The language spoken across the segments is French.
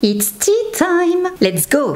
It's tea time! Let's go!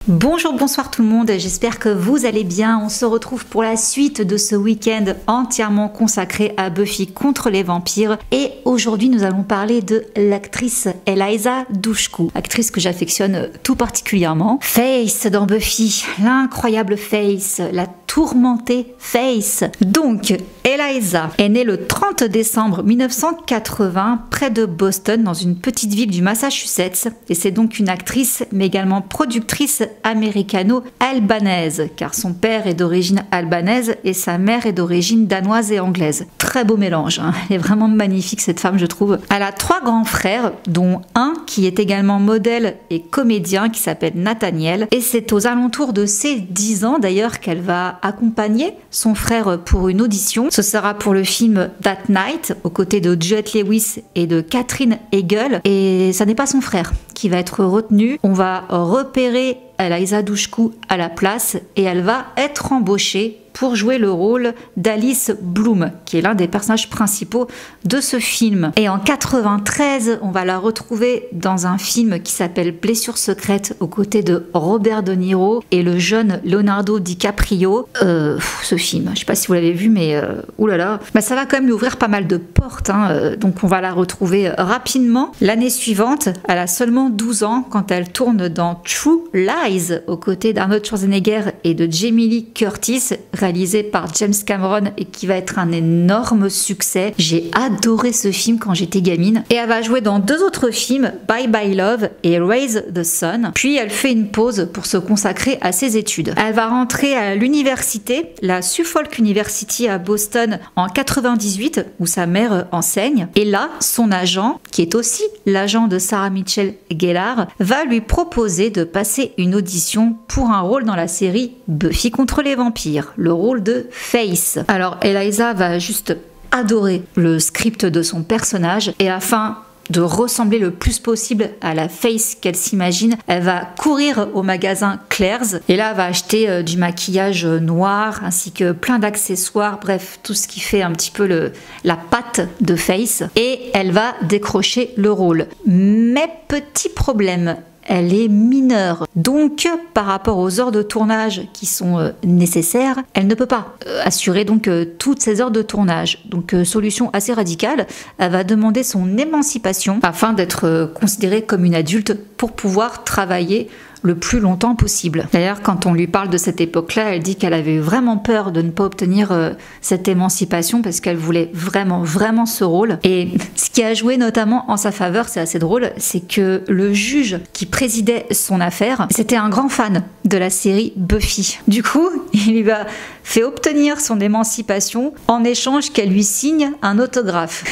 Bonjour, bonsoir tout le monde, j'espère que vous allez bien. On se retrouve pour la suite de ce week-end entièrement consacré à Buffy contre les vampires. Et aujourd'hui, nous allons parler de l'actrice Eliza Dushku, actrice que j'affectionne tout particulièrement. Face dans Buffy, l'incroyable Face, la tourmentée Face. Donc, Eliza est née le 30 décembre 1980 près de Boston, dans une petite ville du Massachusetts. Et c'est donc une actrice, mais également productrice américano-albanaise, car son père est d'origine albanaise et sa mère est d'origine danoise et anglaise. Très beau mélange, hein. Elle est vraiment magnifique cette femme, je trouve. Elle a 3 grands frères, dont un qui est également modèle et comédien, qui s'appelle Nathaniel. Et c'est aux alentours de ses 10 ans d'ailleurs qu'elle va accompagner son frère pour une audition. Ce sera pour le film That Night, aux côtés de Juliette Lewis et de Katherine Heigl. Et ça n'est pas son frère qui va être retenu. On va repérer Eliza Dushku à la place et elle va être embauchée pour jouer le rôle d'Alice Bloom, qui est l'un des personnages principaux de ce film. Et en 93, on va la retrouver dans un film qui s'appelle Blessure secrète, aux côtés de Robert De Niro et le jeune Leonardo DiCaprio. Ce film, je sais pas si vous l'avez vu, mais oulala, bah, ça va quand même lui ouvrir pas mal de portes, hein. Donc on va la retrouver rapidement. L'année suivante, elle a seulement 12 ans quand elle tourne dans True Lies, aux côtés d'Arnold Schwarzenegger et de Jamie Lee Curtis, réalisé par James Cameron et qui va être un énorme succès. J'ai adoré ce film quand j'étais gamine. Et elle va jouer dans 2 autres films, Bye Bye Love et Raise the Sun. Puis elle fait une pause pour se consacrer à ses études. Elle va rentrer à l'université, la Suffolk University à Boston en 98, où sa mère enseigne. Et là, son agent, qui est aussi l'agent de Sarah Michelle Gellar, va lui proposer de passer une audition pour un rôle dans la série Buffy contre les vampires, le rôle de Face. Alors Eliza va juste adorer le script de son personnage et afin de ressembler le plus possible à la Face qu'elle s'imagine, elle va courir au magasin Claire's et là elle va acheter du maquillage noir ainsi que plein d'accessoires, bref tout ce qui fait un petit peu la patte de Face, et elle va décrocher le rôle. Mais petit problème, elle est mineure. Donc, par rapport aux heures de tournage qui sont nécessaires, elle ne peut pas assurer donc toutes ces heures de tournage. Donc, solution assez radicale, elle va demander son émancipation afin d'être considérée comme une adulte pour pouvoir travailler le plus longtemps possible. D'ailleurs, quand on lui parle de cette époque-là, elle dit qu'elle avait vraiment peur de ne pas obtenir cette émancipation parce qu'elle voulait vraiment ce rôle. Et ce qui a joué notamment en sa faveur, c'est assez drôle, c'est que le juge qui présidait son affaire, c'était un grand fan de la série Buffy. Du coup, il lui a fait obtenir son émancipation en échange qu'elle lui signe un autographe.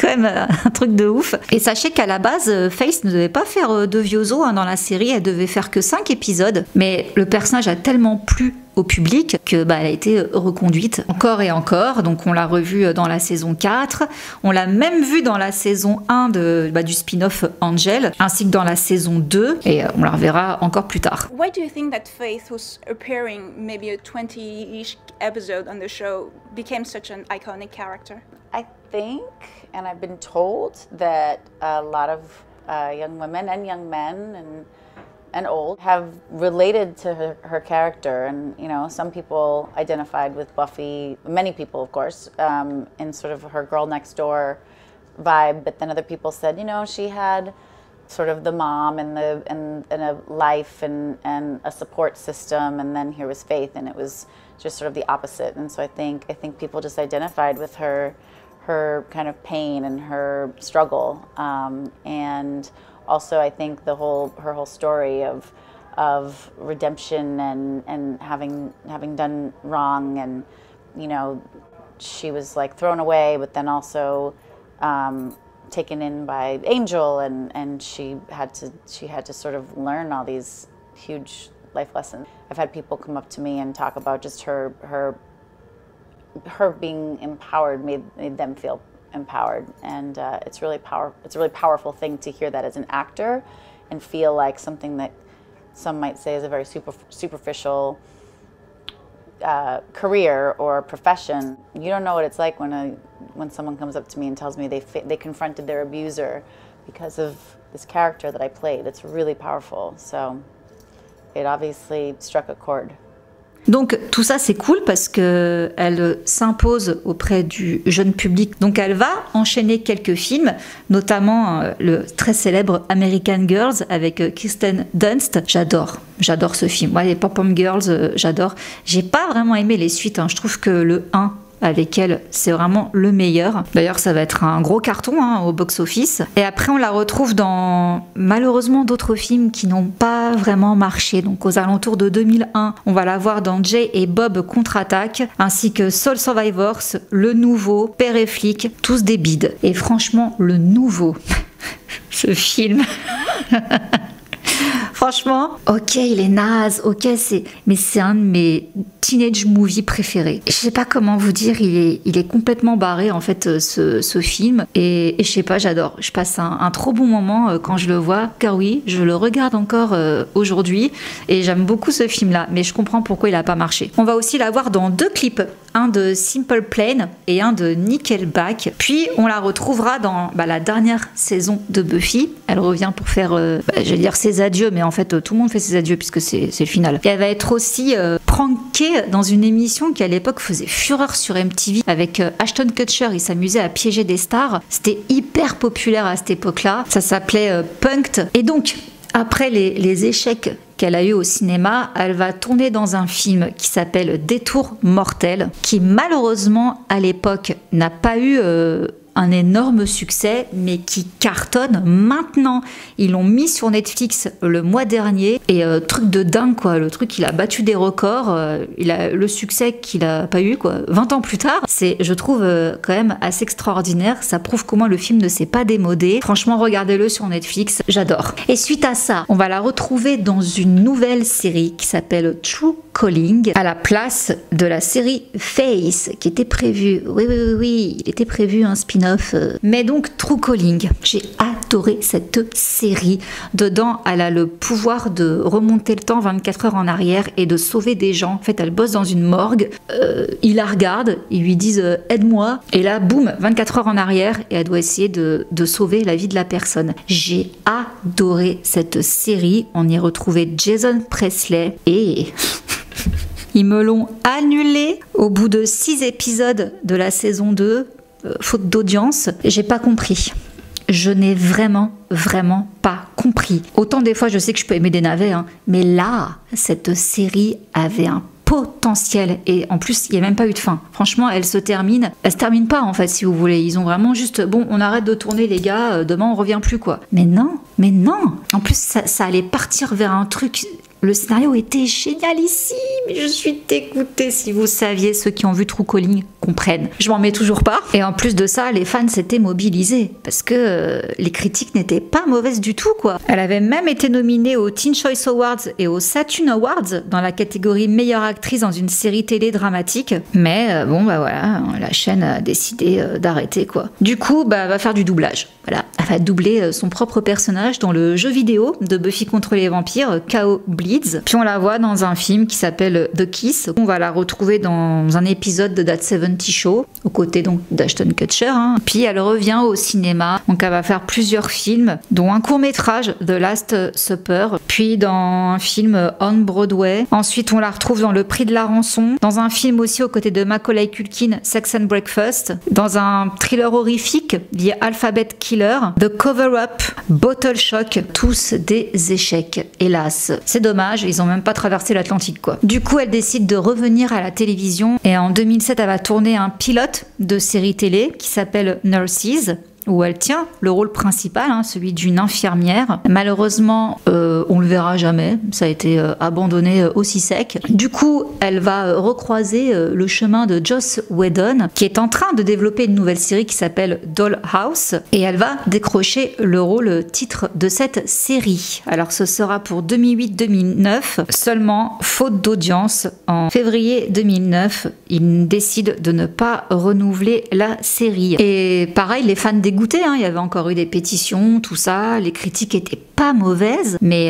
Quand même un truc de ouf. Et sachez qu'à la base, Face ne devait pas faire de vieux os dans la série, elle devait faire que 5 épisodes, mais le personnage a tellement plu au public que elle a été reconduite encore et encore. Donc on l'a revue dans la saison 4, on l'a même vue dans la saison 1 du spin-off Angel, ainsi que dans la saison 2, et on la reverra encore plus tard. Why do you think that Faith, who's appearing maybe a 20-ish episode on the show, became such an iconic character? I think, and I've been told, that a lot of young women and young men and old have related to her character, and you know, some people identified with Buffy, many people of course, in sort of her girl next door vibe, but then other people said, you know, she had sort of the mom and a life and a support system, and then here was Faith, and it was just sort of the opposite. And so I think people just identified with her kind of pain and her struggle, and also I think her whole story of redemption and having done wrong, and you know, she was like thrown away, but then also taken in by Angel, and she had to sort of learn all these huge life lessons. I've had people come up to me and talk about just her being empowered made them feel empowered, and it's a really powerful thing to hear that as an actor and feel like something that some might say is a very superficial career or profession. You don't know what it's like when someone comes up to me and tells me they confronted their abuser because of this character that I played. It's really powerful. So it obviously struck a chord. Donc tout ça c'est cool parce que elle s'impose auprès du jeune public. Donc elle va enchaîner quelques films, notamment le très célèbre American Girls avec Kirsten Dunst. J'adore ce film. Moi les Pom-Pom Girls, j'adore. J'ai pas vraiment aimé les suites, hein. Je trouve que le 1 avec elle, c'est vraiment le meilleur. D'ailleurs, ça va être un gros carton au box-office. Et après, on la retrouve dans, malheureusement, d'autres films qui n'ont pas vraiment marché. Donc, aux alentours de 2001, on va la voir dans Jay et Bob contre-attaque, ainsi que Soul Survivors, Le Nouveau, Père et Flic, tous des bides. Et franchement, Le Nouveau, ce film... Franchement, ok, il est naze, ok, mais c'est un de mes teenage movies préférés. Je sais pas comment vous dire, il est complètement barré en fait ce film et je sais pas, j'adore. Je passe un trop bon moment quand je le vois, car oui, je le regarde encore aujourd'hui et j'aime beaucoup ce film-là, mais je comprends pourquoi il a pas marché. On va aussi la voir dans 2 clips, un de Simple Plan et un de Nickelback. Puis on la retrouvera dans la dernière saison de Buffy. Elle revient pour faire, j'allais dire ses adieux, mais en fait tout le monde fait ses adieux puisque c'est le final. Et elle va être aussi prankée dans une émission qui à l'époque faisait fureur sur MTV avec Ashton Kutcher. Il s'amusait à piéger des stars. C'était hyper populaire à cette époque-là. Ça s'appelait Punk'd. Et donc après les échecs qu'elle a eu au cinéma, elle va tourner dans un film qui s'appelle Détour mortel, qui malheureusement à l'époque n'a pas eu un énorme succès, mais qui cartonne maintenant. Ils l'ont mis sur Netflix le mois dernier et truc de dingue quoi, le truc il a battu des records, il a le succès qu'il a pas eu quoi, 20 ans plus tard. C'est, je trouve quand même assez extraordinaire, ça prouve comment le film ne s'est pas démodé. Franchement, regardez-le sur Netflix, j'adore. Et suite à ça, on va la retrouver dans une nouvelle série qui s'appelle True Calling, à la place de la série Face qui était prévue. Oui, il était prévu un spin-off. Mais donc True Calling, j'ai adoré cette série. Dedans, elle a le pouvoir de remonter le temps 24 heures en arrière et de sauver des gens. En fait, elle bosse dans une morgue. Ils la regardent, ils lui disent aide-moi. Et là, boum, 24 heures en arrière et elle doit essayer de sauver la vie de la personne. J'ai adoré cette série. On y retrouvait Jason Presley et... Ils me l'ont annulé au bout de 6 épisodes de la saison 2, faute d'audience. J'ai pas compris. Je n'ai vraiment pas compris. Autant des fois je sais que je peux aimer des navets, mais là, cette série avait un potentiel et en plus il n'y a même pas eu de fin. Franchement, elle se termine pas en fait si vous voulez. Ils ont vraiment juste bon, on arrête de tourner les gars, demain on revient plus quoi. Mais non. En plus ça allait partir vers un truc. Le scénario était génialissime, je suis dégoûtée. Si vous saviez, ceux qui ont vu True Calling comprennent. Je m'en mets toujours pas. Et en plus de ça, les fans s'étaient mobilisés parce que les critiques n'étaient pas mauvaises du tout, quoi. Elle avait même été nominée aux Teen Choice Awards et aux Saturn Awards dans la catégorie meilleure actrice dans une série télé dramatique. Mais voilà, la chaîne a décidé d'arrêter, quoi. Du coup, elle va faire du doublage. Voilà, elle va doubler son propre personnage dans le jeu vidéo de Buffy contre les vampires, Chaos Bleeds. Puis on la voit dans un film qui s'appelle The Kiss. On va la retrouver dans un épisode de That 70 Show, aux côtés donc d'Ashton Kutcher. Puis elle revient au cinéma. Donc elle va faire plusieurs films, dont un court-métrage, The Last Supper. Puis dans un film On Broadway. Ensuite on la retrouve dans Le Prix de la rançon. Dans un film aussi aux côtés de Macaulay Culkin, Sex and Breakfast. Dans un thriller horrifique, The Alphabet Killer, The Cover-Up, Bottle Shock. Tous des échecs, hélas. C'est dommage. Ils ont même pas traversé l'Atlantique quoi. Du coup, elle décide de revenir à la télévision et en 2007, elle va tourner un pilote de série télé qui s'appelle Nurses, où elle tient le rôle principal, celui d'une infirmière. Malheureusement, on le verra jamais, ça a été abandonné aussi sec. Du coup, elle va recroiser le chemin de Joss Whedon, qui est en train de développer une nouvelle série qui s'appelle Dollhouse, et elle va décrocher le rôle titre de cette série. Alors ce sera pour 2008-2009, seulement faute d'audience. En février 2009, ils décident de ne pas renouveler la série. Et pareil, les fans des dégoûté, hein. Il y avait encore eu des pétitions, tout ça, les critiques étaient pas mauvaises, mais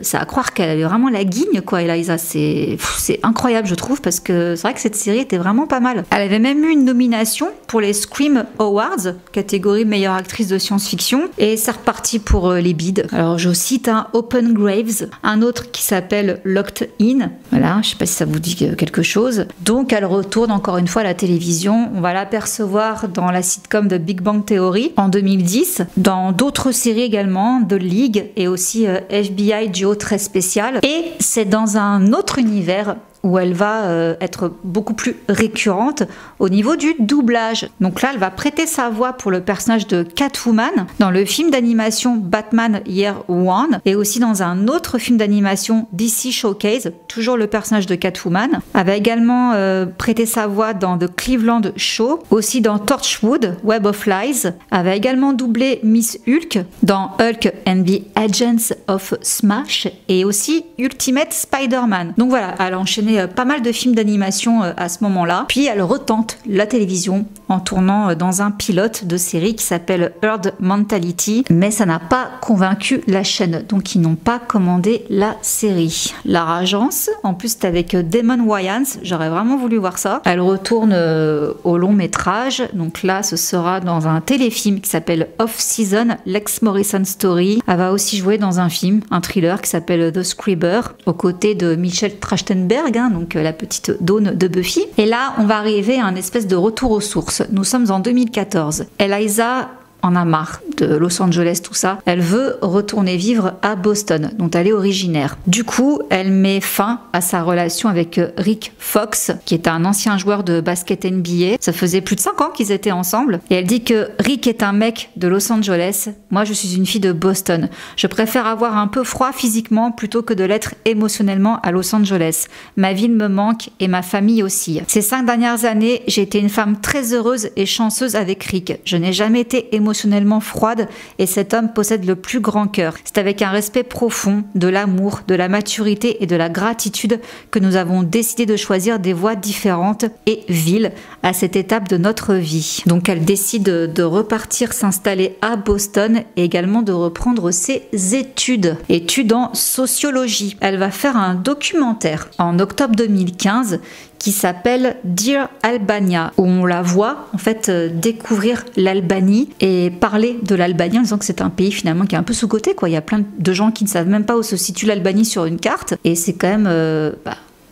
ça à croire qu'elle avait vraiment la guigne, quoi, Eliza. C'est incroyable, je trouve, parce que c'est vrai que cette série était vraiment pas mal. Elle avait même eu une nomination pour les Scream Awards, catégorie meilleure actrice de science-fiction, et c'est reparti pour les bides. Alors je cite un Open Graves, un autre qui s'appelle Locked In. Voilà, je sais pas si ça vous dit quelque chose. Donc elle retourne encore une fois à la télévision. On va l'apercevoir dans la sitcom de Big Bang Theory en 2010, dans d'autres séries également, The League et aussi FBI Duo très spécial. Et c'est dans un autre univers où elle va être beaucoup plus récurrente au niveau du doublage. Donc là, elle va prêter sa voix pour le personnage de Catwoman dans le film d'animation Batman Year One et aussi dans un autre film d'animation DC Showcase, toujours le personnage de Catwoman. Elle va également prêter sa voix dans The Cleveland Show, aussi dans Torchwood, Web of Lies. Elle va également doubler Miss Hulk dans Hulk and the Agents of Smash et aussi Ultimate Spider-Man. Donc voilà, elle a enchaîné pas mal de films d'animation à ce moment-là. Puis elle retente la télévision en tournant dans un pilote de série qui s'appelle Herd Mentality, mais ça n'a pas convaincu la chaîne, donc ils n'ont pas commandé la série. La Rageance, en plus c'est avec Damon Wayans, j'aurais vraiment voulu voir ça. Elle retourne au long métrage, donc là ce sera dans un téléfilm qui s'appelle Off Season, Lex Morrison Story. Elle va aussi jouer dans un film, un thriller qui s'appelle The Scriber, aux côtés de Michelle Trachtenberg, donc la petite Dawn de Buffy. Et là, on va arriver à un espèce de retour aux sources. Nous sommes en 2014. Eliza en a marre de Los Angeles, tout ça. Elle veut retourner vivre à Boston, dont elle est originaire. Du coup, elle met fin à sa relation avec Rick Fox, qui est un ancien joueur de basket NBA. Ça faisait plus de 5 ans qu'ils étaient ensemble. Et elle dit que Rick est un mec de Los Angeles. Moi, je suis une fille de Boston. Je préfère avoir un peu froid physiquement plutôt que de l'être émotionnellement à Los Angeles. Ma ville me manque et ma famille aussi. Ces 5 dernières années, j'ai été une femme très heureuse et chanceuse avec Rick. Je n'ai jamais été émotionnellement froide et cet homme possède le plus grand cœur. C'est avec un respect profond, de l'amour, de la maturité et de la gratitude que nous avons décidé de choisir des voies différentes et viles à cette étape de notre vie. Donc elle décide de repartir s'installer à Boston et également de reprendre ses études en sociologie. Elle va faire un documentaire en octobre 2015 qui s'appelle Dear Albania, où on la voit en fait découvrir l'Albanie et parler de l'Albanie en disant que c'est un pays finalement qui est un peu sous-coté, quoi. Il y a plein de gens qui ne savent même pas où se situe l'Albanie sur une carte et c'est quand même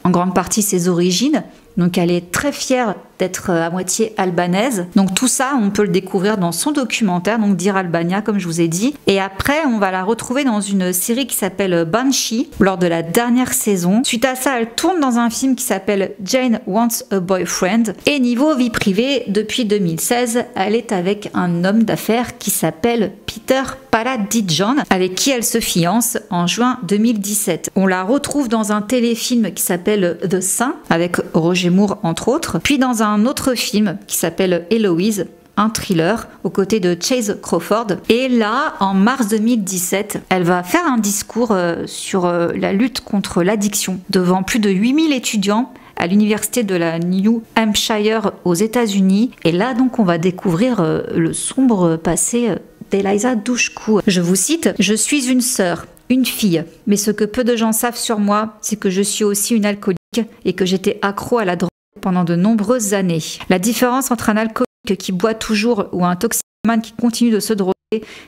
en grande partie ses origines. Donc elle est très fière d'être à moitié albanaise. Donc tout ça, on peut le découvrir dans son documentaire, donc Dear Albania, comme je vous ai dit. Et après, on va la retrouver dans une série qui s'appelle Banshee, lors de la dernière saison. Suite à ça, elle tourne dans un film qui s'appelle Jane Wants a Boyfriend. Et niveau vie privée, depuis 2016, elle est avec un homme d'affaires qui s'appelle Peter Palladidjan, avec qui elle se fiance en juin 2017. On la retrouve dans un téléfilm qui s'appelle The Saint, avec Roger Moore entre autres, puis dans un autre film qui s'appelle Héloïse, un thriller aux côtés de Chase Crawford. Et là, en mars 2017, elle va faire un discours sur la lutte contre l'addiction devant plus de 8000 étudiants à l'université de la New Hampshire aux États-Unis. Et là, donc, on va découvrir le sombre passé d'Eliza Dushku. Je vous cite: « Je suis une sœur, une fille, mais ce que peu de gens savent sur moi, c'est que je suis aussi une alcoolique et que j'étais accro à la drogue pendant de nombreuses années. La différence entre un alcoolique qui boit toujours ou un toxicomane qui continue de se droguer,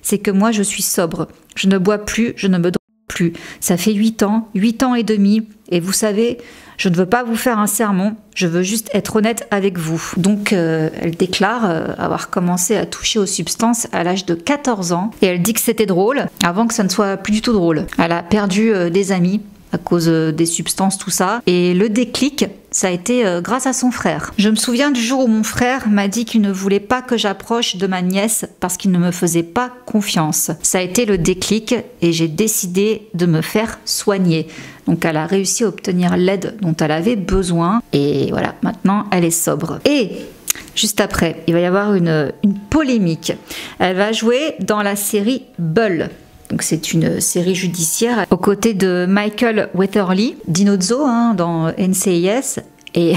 c'est que moi je suis sobre. Je ne bois plus, je ne me drogue plus. Ça fait 8 ans et demi, et vous savez, je ne veux pas vous faire un sermon, je veux juste être honnête avec vous. » Donc elle déclare avoir commencé à toucher aux substances à l'âge de 14 ans, et elle dit que c'était drôle, avant que ça ne soit plus du tout drôle. Elle a perdu des amis à cause des substances, tout ça. Et le déclic, ça a été grâce à son frère. Je me souviens du jour où mon frère m'a dit qu'il ne voulait pas que j'approche de ma nièce parce qu'il ne me faisait pas confiance. Ça a été le déclic et j'ai décidé de me faire soigner. Donc elle a réussi à obtenir l'aide dont elle avait besoin et voilà, maintenant elle est sobre. Et juste après, il va y avoir une polémique. Elle va jouer dans la série Bull. Donc c'est une série judiciaire aux côtés de Michael Weatherly, Dinozzo dans NCIS. Et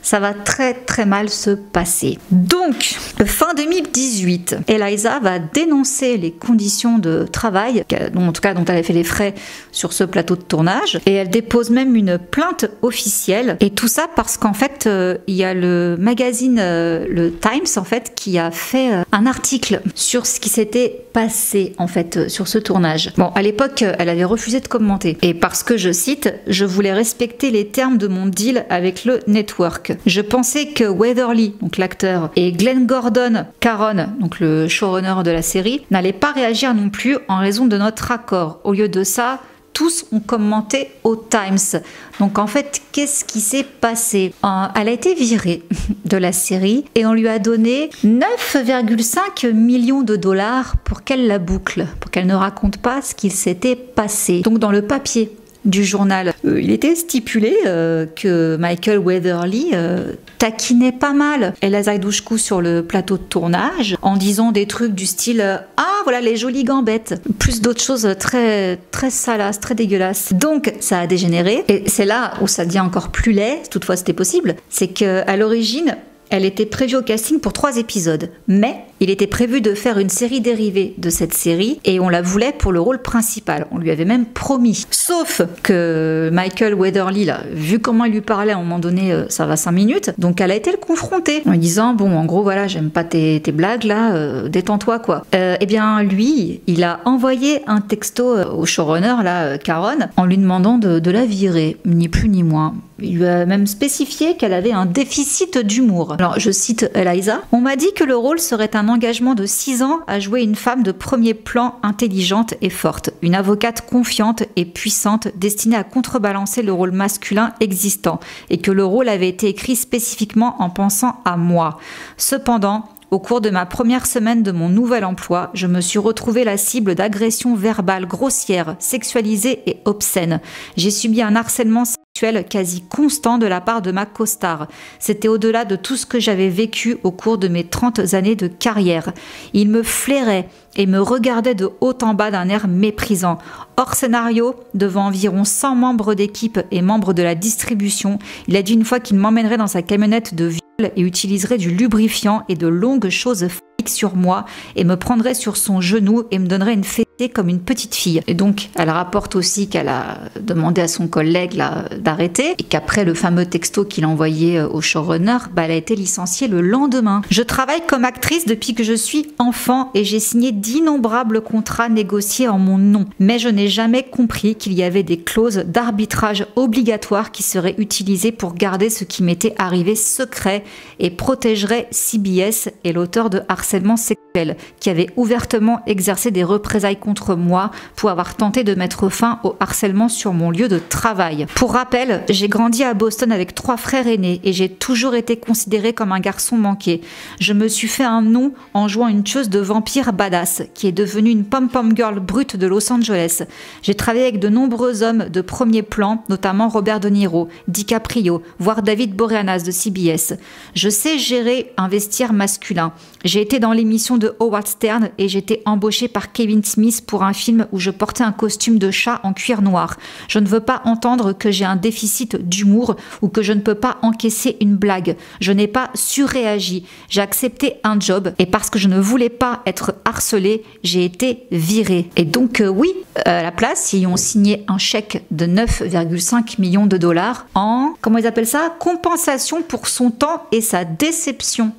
ça va très très mal se passer. Donc, fin 2018, Eliza va dénoncer les conditions de travail, en tout cas dont elle a fait les frais sur ce plateau de tournage, et elle dépose même une plainte officielle. Et tout ça parce qu'en fait, il y a le magazine, le Times, en fait, qui a fait un article sur ce qui s'était passé en fait sur ce tournage. Bon, à l'époque, elle avait refusé de commenter. Et parce que, je cite, « Je voulais respecter les termes de mon deal avec le network. Je pensais que Weatherly, donc l'acteur, et Glenn Gordon, Caron, donc le showrunner de la série, n'allaient pas réagir non plus en raison de notre accord. Au lieu de ça, tous ont commenté au Times. » Donc en fait, qu'est-ce qui s'est passé? Elle a été virée de la série et on lui a donné 9,5 millions de dollars pour qu'elle la boucle, pour qu'elle ne raconte pas ce qu'il s'était passé. Donc dans le papier du journal, il était stipulé que Michael Weatherly taquinait pas mal Eliza Dushku sur le plateau de tournage en disant des trucs du style « Ah, voilà les jolies gambettes !» plus d'autres choses très, très salaces, très dégueulasses. Donc ça a dégénéré et c'est là où ça devient encore plus laid, toutefois c'était possible, c'est qu'à l'origine, elle était prévue au casting pour 3 épisodes, mais il était prévu de faire une série dérivée de cette série et on la voulait pour le rôle principal. On lui avait même promis. Sauf que Michael Weatherly, là, vu comment il lui parlait à un moment donné, ça va 5 minutes, donc elle a été le confrontée en lui disant « Bon, en gros, voilà, j'aime pas tes blagues là, détends-toi quoi. » Eh bien, lui, il a envoyé un texto au showrunner, là, Caron, en lui demandant de la virer, ni plus ni moins. Il lui a même spécifié qu'elle avait un déficit d'humour. Alors, je cite Eliza. « On m'a dit que le rôle serait un engagement de 6 ans à jouer une femme de premier plan intelligente et forte, une avocate confiante et puissante destinée à contrebalancer le rôle masculin existant, et que le rôle avait été écrit spécifiquement en pensant à moi. Cependant, au cours de ma première semaine de mon nouvel emploi, je me suis retrouvée la cible d'agressions verbales grossières, sexualisées et obscènes. J'ai subi un harcèlement sexuel quasi constant de la part de ma costard. C'était au-delà de tout ce que j'avais vécu au cours de mes 30 années de carrière. Il me flairait et me regardait de haut en bas d'un air méprisant. Hors scénario, devant environ 100 membres d'équipe et membres de la distribution, il a dit une fois qu'il m'emmènerait dans sa camionnette de viol et utiliserait du lubrifiant et de longues choses sur moi et me prendrait sur son genou et me donnerait une fessée comme une petite fille. Et donc, elle rapporte aussi qu'elle a demandé à son collègue là d'arrêter et qu'après le fameux texto qu'il a envoyé au showrunner, elle a été licenciée le lendemain. Je travaille comme actrice depuis que je suis enfant et j'ai signé d'innombrables contrats négociés en mon nom. Mais je n'ai jamais compris qu'il y avait des clauses d'arbitrage obligatoires qui seraient utilisées pour garder ce qui m'était arrivé secret et protégerait CBS et l'auteur de harcèlement sexuel, qui avait ouvertement exercé des représailles contre moi pour avoir tenté de mettre fin au harcèlement sur mon lieu de travail. Pour rappel, j'ai grandi à Boston avec 3 frères aînés et j'ai toujours été considérée comme un garçon manqué. Je me suis fait un nom en jouant une tueuse de vampire badass, qui est devenue une pom-pom girl brute de Los Angeles. J'ai travaillé avec de nombreux hommes de premier plan, notamment Robert De Niro, DiCaprio, voire David Boreanaz de CBS. Je sais gérer un vestiaire masculin. J'ai été dans l'émission de Howard Stern et j'étais embauchée par Kevin Smith pour un film où je portais un costume de chat en cuir noir. Je ne veux pas entendre que j'ai un déficit d'humour ou que je ne peux pas encaisser une blague. Je n'ai pas surréagi. J'ai accepté un job et parce que je ne voulais pas être harcelée, j'ai été virée. Et donc oui, à la place, ils ont signé un chèque de 9,5 millions de dollars en, comment ils appellent ça, compensation pour son temps et sa déception.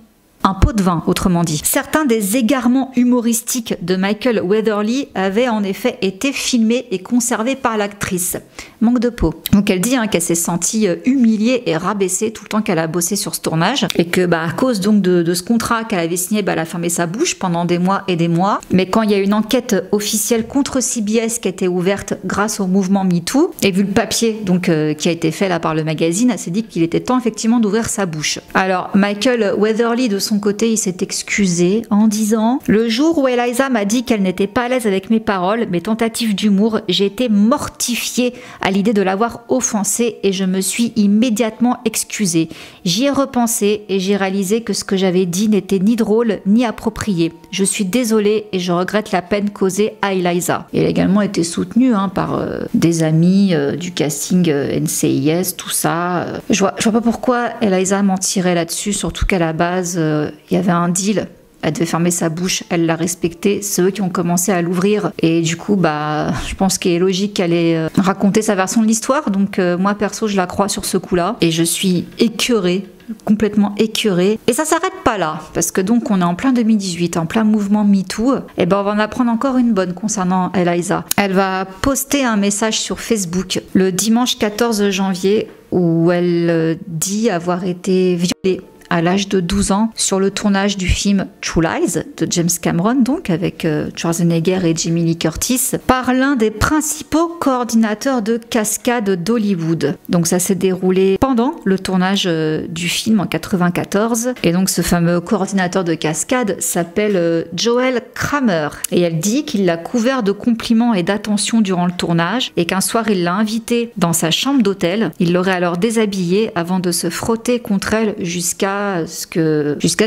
Un pot de vin, autrement dit. Certains des égarements humoristiques de Michael Weatherly avaient en effet été filmés et conservés par l'actrice. Manque de peau. Donc elle dit qu'elle s'est sentie humiliée et rabaissée tout le temps qu'elle a bossé sur ce tournage et que à cause donc de ce contrat qu'elle avait signé, elle a fermé sa bouche pendant des mois et des mois. Mais quand il y a une enquête officielle contre CBS qui a été ouverte grâce au mouvement MeToo et vu le papier donc qui a été fait là par le magazine, elle s'est dit qu'il était temps effectivement d'ouvrir sa bouche. Alors Michael Weatherly de son côté, il s'est excusé en disant: le jour où Eliza m'a dit qu'elle n'était pas à l'aise avec mes paroles, mes tentatives d'humour, j'ai été mortifiée à l'idée de l'avoir offensée et je me suis immédiatement excusée. J'y ai repensé et j'ai réalisé que ce que j'avais dit n'était ni drôle ni approprié. Je suis désolée et je regrette la peine causée à Eliza. Et elle a également été soutenue par des amis du casting NCIS, tout ça. Je vois pas pourquoi Eliza mentirait là-dessus, surtout qu'à la base, il y avait un deal. Elle devait fermer sa bouche, elle l'a respecté. C'est eux qui ont commencé à l'ouvrir. Et du coup, je pense qu'il est logique qu'elle ait raconté sa version de l'histoire. Donc moi, perso, je la crois sur ce coup-là. Et je suis écœurée, complètement écœurée. Et ça s'arrête pas là. Parce que donc, on est en plein 2018, en plein mouvement MeToo. Et on va en apprendre encore une bonne concernant Eliza. Elle va poster un message sur Facebook le dimanche 14 janvier où elle dit avoir été violée à l'âge de 12 ans sur le tournage du film True Lies de James Cameron, donc avec Schwarzenegger et Jamie Lee Curtis, par l'un des principaux coordinateurs de cascade d'Hollywood. Donc ça s'est déroulé pendant le tournage du film en 94, et donc ce fameux coordinateur de cascade s'appelle Joel Kramer, et elle dit qu'il l'a couvert de compliments et d'attention durant le tournage, et qu'un soir il l'a invité dans sa chambre d'hôtel. Il l'aurait alors déshabillée avant de se frotter contre elle jusqu'à ce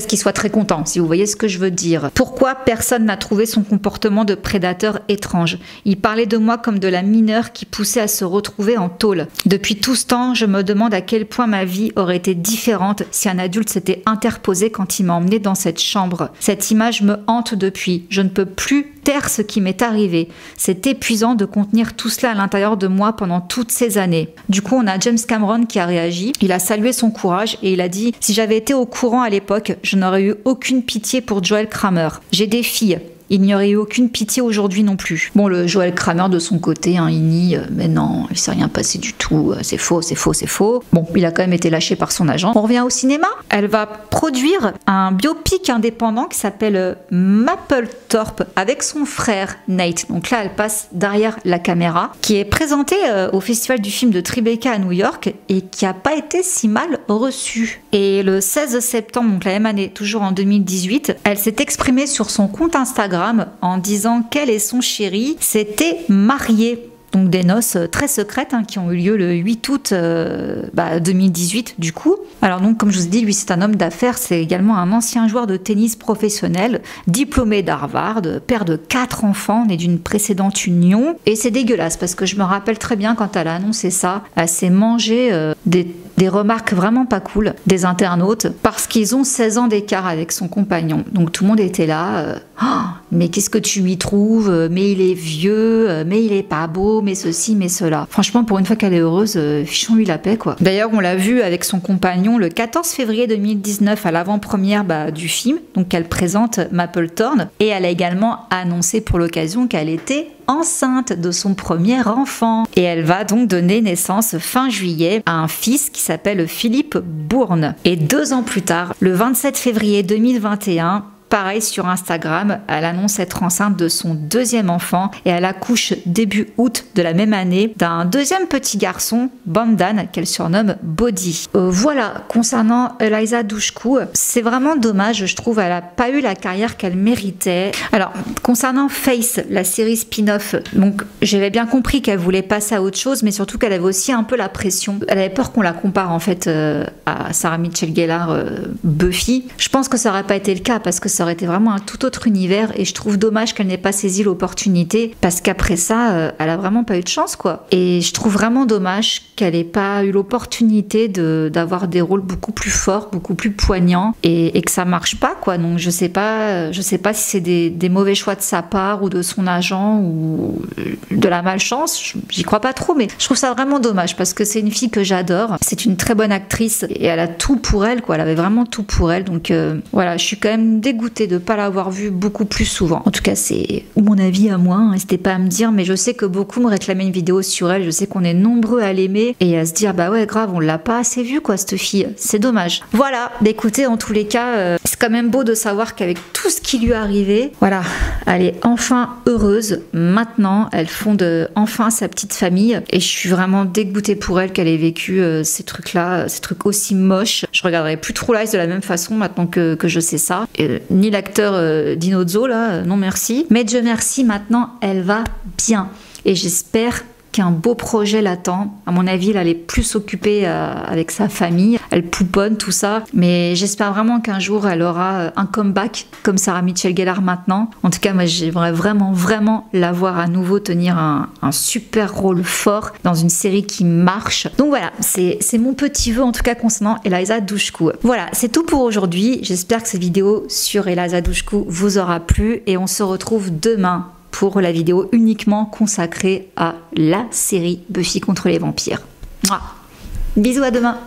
qu'il soit très content, si vous voyez ce que je veux dire. Pourquoi personne n'a trouvé son comportement de prédateur étrange? Il parlait de moi comme de la mineure qui poussait à se retrouver en tôle. Depuis tout ce temps, je me demande à quel point ma vie aurait été différente si un adulte s'était interposé quand il m'a emmenée dans cette chambre. Cette image me hante depuis. Je ne peux plus taire ce qui m'est arrivé. C'est épuisant de contenir tout cela à l'intérieur de moi pendant toutes ces années. Du coup, on a James Cameron qui a réagi. Il a salué son courage et il a dit: si j'avais été au courant à l'époque, je n'aurais eu aucune pitié pour Joel Kramer. J'ai des filles. Il n'y aurait eu aucune pitié aujourd'hui non plus. Bon, le Joel Kramer de son côté, il nie, mais non, il s'est rien passé du tout, c'est faux, c'est faux, c'est faux. Bon, il a quand même été lâché par son agent. On revient au cinéma. Elle va produire un biopic indépendant qui s'appelle Mapplethorpe avec son frère Nate. Donc là, elle passe derrière la caméra, qui est présenté au Festival du film de Tribeca à New York et qui n'a pas été si mal reçu. Et le 16 septembre, donc la même année, toujours en 2018, elle s'est exprimée sur son compte Instagram en disant qu'elle et son chéri s'étaient mariés. Donc des noces très secrètes qui ont eu lieu le 8 août 2018 du coup. Alors donc comme je vous ai dit, lui c'est un homme d'affaires, c'est également un ancien joueur de tennis professionnel, diplômé d'Harvard, père de 4 enfants nés d'une précédente union. Et c'est dégueulasse parce que je me rappelle très bien quand elle a annoncé ça, elle s'est mangé des remarques vraiment pas cool des internautes parce qu'ils ont 16 ans d'écart avec son compagnon. Donc tout le monde était là, mais qu'est-ce que tu lui trouves? Mais il est vieux, mais il est pas beau, mais ceci, mais cela. Franchement, pour une fois qu'elle est heureuse, fichons-lui la paix, quoi. D'ailleurs, on l'a vu avec son compagnon le 14 février 2019 à l'avant-première du film, donc qu'elle présente Mapplethorpe, et elle a également annoncé pour l'occasion qu'elle était enceinte de son premier enfant. Et elle va donc donner naissance fin juillet à un fils qui s'appelle Philippe Bourne. Et 2 ans plus tard, le 27 février 2021, pareil sur Instagram, elle annonce être enceinte de son 2e enfant et elle accouche début août de la même année d'un 2e petit garçon, Bandan, qu'elle surnomme Body. Voilà, concernant Eliza Dushku, c'est vraiment dommage, je trouve, elle n'a pas eu la carrière qu'elle méritait. Alors, concernant Face, la série spin-off, donc j'avais bien compris qu'elle voulait passer à autre chose, mais surtout qu'elle avait aussi un peu la pression. Elle avait peur qu'on la compare en fait à Sarah Michelle Gellar, Buffy. Je pense que ça n'aurait pas été le cas parce que ça aurait été vraiment un tout autre univers et je trouve dommage qu'elle n'ait pas saisi l'opportunité parce qu'après ça, elle a vraiment pas eu de chance, quoi. Et je trouve vraiment dommage qu'elle n'ait pas eu l'opportunité d'avoir des rôles beaucoup plus forts, beaucoup plus poignants et que ça marche pas, quoi. Donc je sais pas si c'est des mauvais choix de sa part ou de son agent ou de la malchance, j'y crois pas trop, mais je trouve ça vraiment dommage parce que c'est une fille que j'adore, c'est une très bonne actrice et elle a tout pour elle, quoi. Elle avait vraiment tout pour elle, donc voilà, je suis quand même dégoûtée dégoûtée de ne pas l'avoir vue beaucoup plus souvent. En tout cas, c'est mon avis à moi, hein, n'hésitez pas à me dire, mais je sais que beaucoup me réclamaient une vidéo sur elle, je sais qu'on est nombreux à l'aimer et à se dire bah ouais grave, on l'a pas assez vue quoi cette fille, c'est dommage. Voilà, écoutez, en tous les cas, c'est quand même beau de savoir qu'avec tout ce qui lui est arrivé, voilà, elle est enfin heureuse. Maintenant, elle fonde enfin sa petite famille et je suis vraiment dégoûtée pour elle qu'elle ait vécu ces trucs-là, ces trucs aussi moches. Je regarderai plus True Lies de la même façon maintenant que je sais ça. Ni l'acteur Dinozzo là, non merci. Mais Dieu merci, maintenant elle va bien et j'espère qu'un beau projet l'attend. À mon avis, elle est plus occupée avec sa famille. Elle pouponne, tout ça. Mais j'espère vraiment qu'un jour, elle aura un comeback comme Sarah Michelle Gellar maintenant. En tout cas, moi, j'aimerais vraiment la voir à nouveau tenir un super rôle fort dans une série qui marche. Donc voilà, c'est mon petit vœu en tout cas concernant Eliza Dushku. Voilà, c'est tout pour aujourd'hui. J'espère que cette vidéo sur Eliza Dushku vous aura plu et on se retrouve demain pour la vidéo uniquement consacrée à la série Buffy contre les vampires. Mouah. Bisous, à demain.